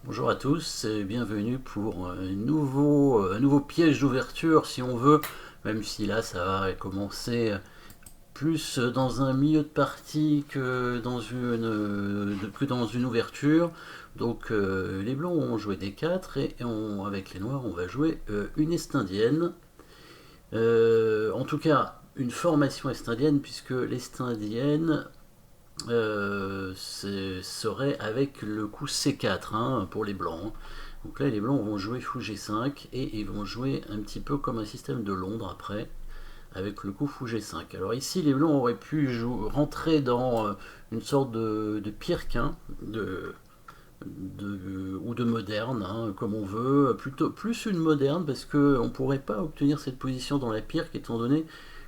Bonjour à tous et bienvenue pour un nouveau piège d'ouverture si on veut, même si là ça va commencer plus dans un milieu de partie que dans une ouverture. Donc les blancs ont joué des 4 et avec les noirs on va jouer une est-indienne. En tout cas une formation est-indienne puisque l'est-indienne serait avec le coup C4 hein, pour les blancs, hein. Donc là, les blancs vont jouer fou G5 et ils vont jouer un petit peu comme un système de Londres après, avec le coup fou G5. Alors ici, les blancs auraient pu rentrer dans une sorte de Pirquin, ou de moderne, hein, comme on veut, plutôt plus une moderne parce qu'on ne pourrait pas obtenir cette position dans la Pirque étant donné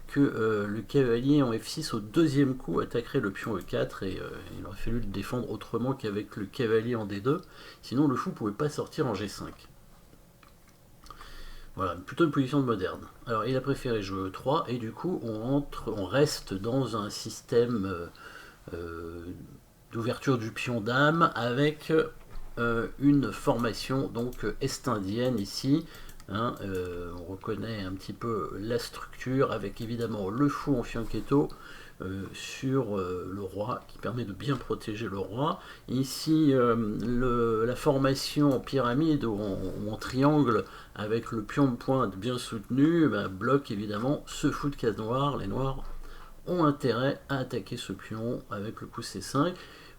que le cavalier en F6 au deuxième coup attaquerait le pion E4 et il aurait fallu le défendre autrement qu'avec le cavalier en D2, sinon le fou ne pouvait pas sortir en G5. Voilà, plutôt une position de moderne. Alors il a préféré jouer E3 et du coup on reste dans un système euh, d'ouverture du pion dame avec une formation donc est-indienne ici. Hein, on reconnaît un petit peu la structure avec évidemment le fou en fianchetto sur le roi qui permet de bien protéger le roi. Ici, la formation en pyramide ou en triangle avec le pion de pointe bien soutenu bloque évidemment ce fou de case noire. Les noirs ont intérêt à attaquer ce pion avec le coup C5.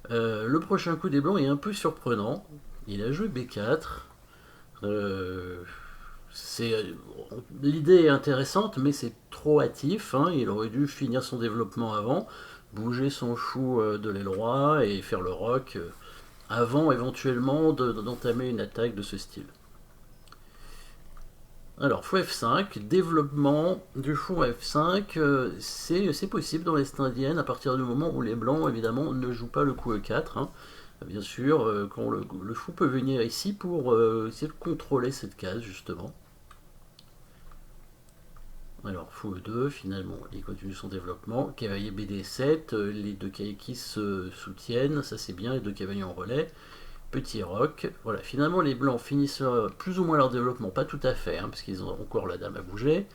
Le prochain coup des blancs est un peu surprenant. Il a joué B4. Euh, L'idée est intéressante, mais c'est trop hâtif, hein. Il aurait dû finir son développement avant, bouger son fou de l'aile roi et faire le roc avant éventuellement d'entamer une attaque de ce style. Alors, fou F5, développement du fou F5, c'est possible dans l'Est indienne à partir du moment où les blancs, évidemment, ne jouent pas le coup E4, hein. Bien sûr, quand le fou peut venir ici pour essayer de contrôler cette case, justement. Alors, fou E2, finalement, il continue son développement. Cavalier BD7, les deux cavaliers qui se soutiennent, ça c'est bien, les deux cavaliers en relais. Petit roc. Voilà, finalement les blancs finissent plus ou moins leur développement, pas tout à fait, hein, parce qu'ils ont encore la dame à bouger.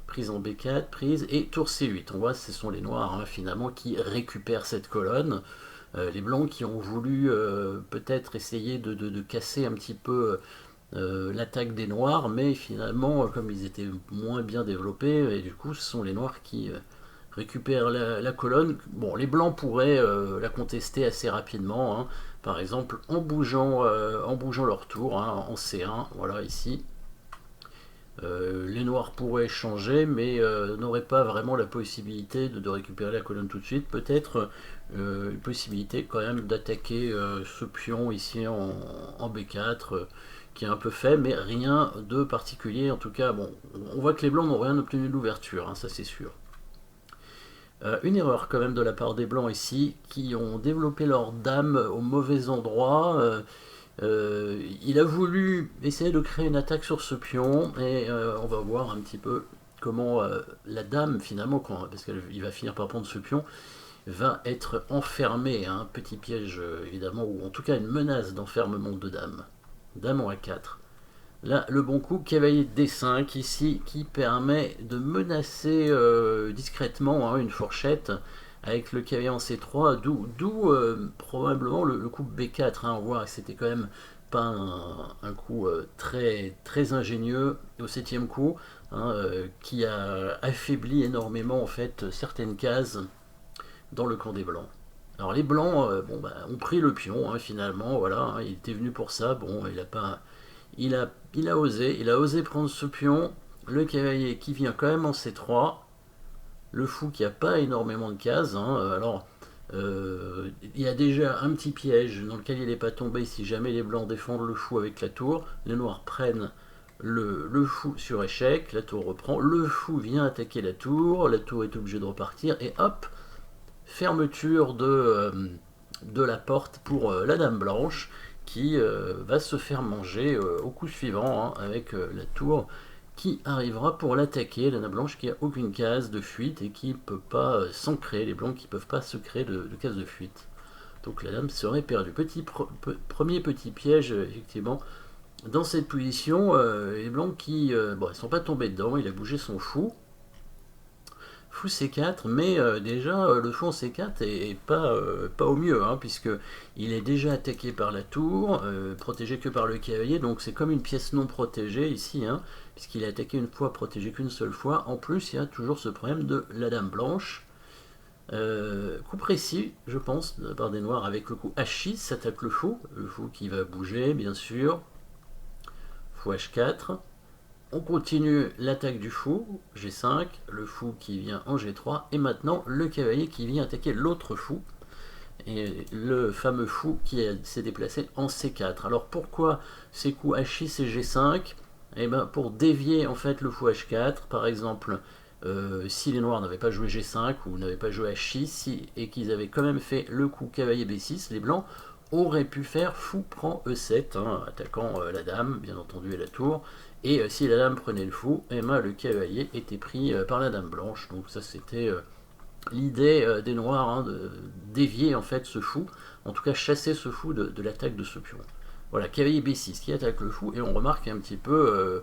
Prise en B4, prise, et tour C8. On voit que ce sont les noirs hein, finalement qui récupèrent cette colonne. Les blancs qui ont voulu peut-être essayer de casser un petit peu l'attaque des noirs, mais finalement, comme ils étaient moins bien développés, et du coup, ce sont les noirs qui récupèrent la colonne. Bon, les blancs pourraient la contester assez rapidement, hein, par exemple en bougeant leur tour hein, en C1, voilà ici. Les noirs pourraient changer, mais n'auraient pas vraiment la possibilité de récupérer la colonne tout de suite. Peut-être une possibilité quand même d'attaquer ce pion ici en B4, qui est un peu fait, mais rien de particulier. En tout cas, bon, on voit que les blancs n'ont rien obtenu de l'ouverture, hein, ça c'est sûr. Une erreur quand même de la part des blancs ici, qui ont développé leur dame au mauvais endroit. Il a voulu essayer de créer une attaque sur ce pion et on va voir un petit peu comment la dame finalement, parce qu'il va finir par prendre ce pion, va être enfermée, un petit piège évidemment, ou en tout cas une menace d'enfermement de dame. Dame en A4. Là, le bon coup, cavalier D5 ici, qui permet de menacer discrètement hein, une fourchette avec le cavalier en C3, d'où probablement le coup B4. Hein, on voit que c'était quand même pas un coup très, très ingénieux au septième coup, hein, qui a affaibli énormément en fait certaines cases dans le camp des blancs. Alors les blancs ont pris le pion hein, finalement, voilà, hein, il était venu pour ça, bon, il a pas il a osé prendre ce pion, le cavalier qui vient quand même en C3, le fou qui a pas énormément de cases, hein, alors il y a déjà un petit piège dans lequel il n'est pas tombé si jamais les blancs défendent le fou avec la tour, les noirs prennent le fou sur échec, la tour reprend, le fou vient attaquer la tour est obligée de repartir, et hop, fermeture de la porte pour la dame blanche qui va se faire manger au coup suivant hein, avec la tour qui arrivera pour l'attaquer. La dame blanche qui a aucune case de fuite et qui ne peut pas s'en créer. Les blancs qui ne peuvent pas se créer de case de fuite. Donc la dame serait perdue. Premier petit piège, effectivement. Dans cette position, les blancs qui... bon, ils sont pas tombés dedans, il a bougé son fou. Fou C4, mais déjà le fou en C4 est pas, pas au mieux, hein, puisque il est déjà attaqué par la tour, protégé que par le cavalier, donc c'est comme une pièce non protégée ici, hein, puisqu'il est attaqué une fois, protégé qu'une seule fois. En plus, il y a toujours ce problème de la dame blanche. Coup précis, je pense, de la part des noirs, avec le coup H6, s'attaque le fou qui va bouger, bien sûr. Fou H4. On continue l'attaque du fou, G5, le fou qui vient en G3, et maintenant le cavalier qui vient attaquer l'autre fou, et le fameux fou qui s'est déplacé en C4. Alors pourquoi ces coups H6 et G5? Eh ben pour dévier en fait le fou H4, par exemple, si les noirs n'avaient pas joué G5 ou n'avaient pas joué H6 et qu'ils avaient quand même fait le coup cavalier B6, les blancs auraient pu faire fou prend E7, hein, attaquant la dame, bien entendu, et la tour. Et si la dame prenait le fou, eh ben, le cavalier était pris par la dame blanche. Donc ça c'était l'idée des noirs, hein, de dévier en fait ce fou, en tout cas chasser ce fou de l'attaque de ce pion. Voilà, cavalier B6 qui attaque le fou, et on remarque un petit peu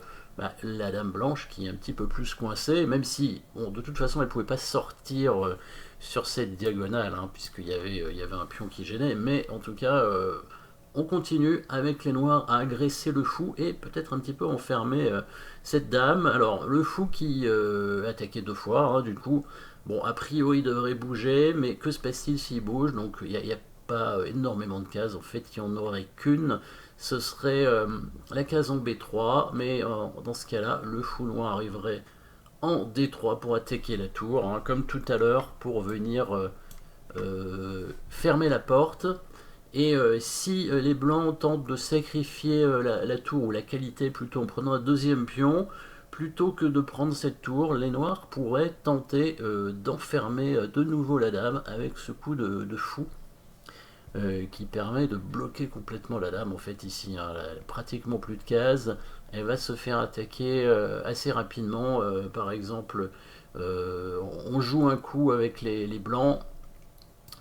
la dame blanche qui est un petit peu plus coincée, même si, bon, de toute façon, elle ne pouvait pas sortir sur cette diagonale, hein, puisqu'il y avait un pion qui gênait, mais en tout cas, on continue avec les noirs à agresser le fou et peut-être un petit peu enfermer cette dame. Alors, le fou qui attaqué deux fois, hein, du coup, bon, a priori, il devrait bouger, mais que se passe-t-il s'il bouge? Donc, il n'y a pas énormément de cases, en fait, il n'y en aurait qu'une. Ce serait la case en B3, mais dans ce cas-là, le fou noir arriverait en D3 pour attaquer la tour, hein, comme tout à l'heure, pour venir fermer la porte. Et si les blancs tentent de sacrifier la tour, ou la qualité plutôt, en prenant un deuxième pion, plutôt que de prendre cette tour, les noirs pourraient tenter d'enfermer de nouveau la dame avec ce coup de fou. Qui permet de bloquer complètement la dame en fait ici, hein, elle a pratiquement plus de cases, elle va se faire attaquer assez rapidement, par exemple on joue un coup avec les blancs,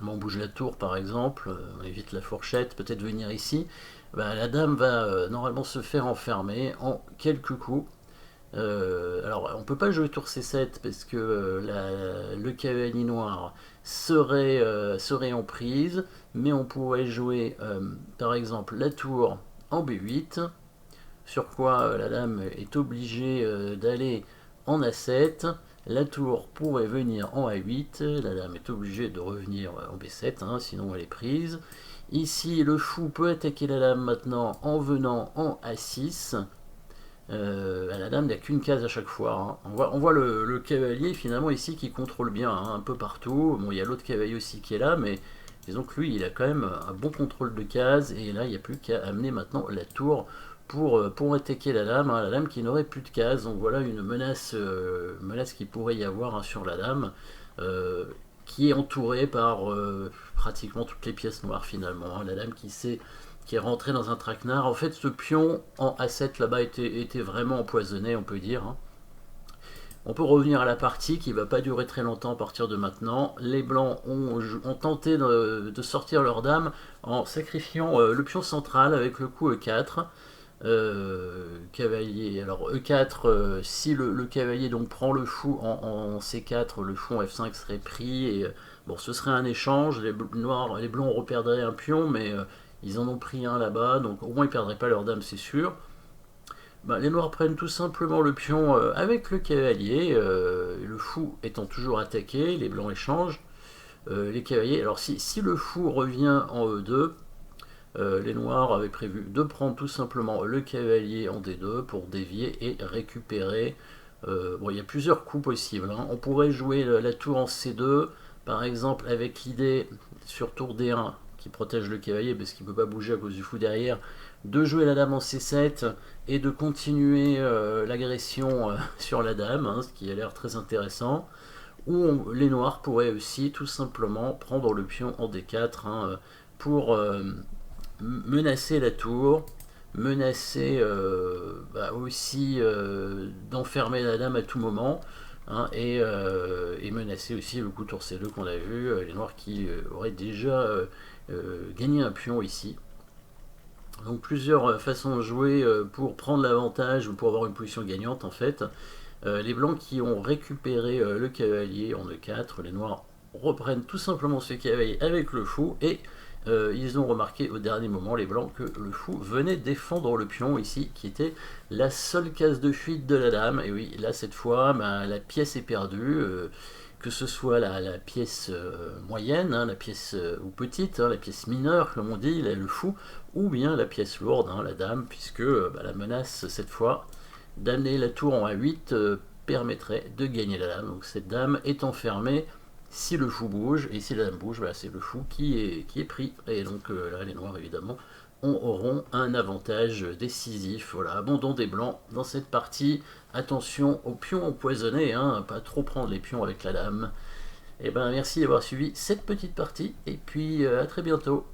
on bouge la tour par exemple, on évite la fourchette, peut-être venir ici, bah, la dame va normalement se faire enfermer en quelques coups. Alors, on peut pas jouer tour C7 parce que le cavalier noir serait en prise, mais on pourrait jouer par exemple la tour en B8, sur quoi la dame est obligée d'aller en A7. La tour pourrait venir en A8, la dame est obligée de revenir en B7, hein, sinon elle est prise. Ici, le fou peut attaquer la dame maintenant en venant en A6. La dame n'a qu'une case à chaque fois, hein. On voit le cavalier finalement ici qui contrôle bien, hein, un peu partout. Bon, il y a l'autre cavalier aussi qui est là, mais disons que lui il a quand même un bon contrôle de cases, et là il n'y a plus qu'à amener maintenant la tour pour attaquer la dame, hein, la dame qui n'aurait plus de cases. Donc voilà une menace, menace qu'il pourrait y avoir, hein, sur la dame, qui est entourée par pratiquement toutes les pièces noires finalement, hein. La dame qui est rentré dans un traquenard. En fait, ce pion en A7 là-bas était vraiment empoisonné, on peut dire, hein. On peut revenir à la partie qui va pas durer très longtemps à partir de maintenant. Les blancs ont tenté de sortir leur dame en sacrifiant le pion central avec le coup E4. Cavalier, alors E4, si le cavalier donc prend le fou en C4, le fou en F5 serait pris, et bon, ce serait un échange, les blancs reperdraient un pion, mais ils en ont pris un là-bas, donc au moins ils perdraient pas leur dame, c'est sûr. Bah, les noirs prennent tout simplement le pion avec le cavalier, le fou étant toujours attaqué, les blancs échangent les cavaliers. Alors si le fou revient en E2, les noirs avaient prévu de prendre tout simplement le cavalier en D2 pour dévier et récupérer. Bon, il y a plusieurs coups possibles, hein. On pourrait jouer la tour en C2, par exemple, avec l'idée sur tour D1 qui protège le cavalier parce qu'il ne peut pas bouger à cause du fou derrière, de jouer la dame en C7 et de continuer l'agression sur la dame, hein, ce qui a l'air très intéressant. Ou les noirs pourraient aussi tout simplement prendre le pion en D4, hein, pour menacer la tour, menacer aussi d'enfermer la dame à tout moment, hein, et menacer aussi le coup tour C2 qu'on a vu, les noirs qui auraient déjà gagner un pion ici. Donc plusieurs façons de jouer pour prendre l'avantage ou pour avoir une position gagnante en fait. Les blancs qui ont récupéré le cavalier en E4, les noirs reprennent tout simplement ce cavalier avec le fou et ils ont remarqué au dernier moment, les blancs, que le fou venait défendre le pion ici, qui était la seule case de fuite de la dame. Et oui, là cette fois, ben, la pièce est perdue, que ce soit la pièce moyenne, hein, la pièce ou petite, hein, la pièce mineure comme on dit, le fou, ou bien la pièce lourde, hein, la dame, puisque ben, la menace cette fois d'amener la tour en A8 permettrait de gagner la dame. Donc cette dame est enfermée si le fou bouge, et si la dame bouge, bah, c'est le fou qui est pris. Et donc là, les noirs, évidemment, auront un avantage décisif. Voilà, abandon des blancs dans cette partie. Attention aux pions empoisonnés, hein, pas trop prendre les pions avec la dame. Et ben merci d'avoir suivi cette petite partie, et puis à très bientôt.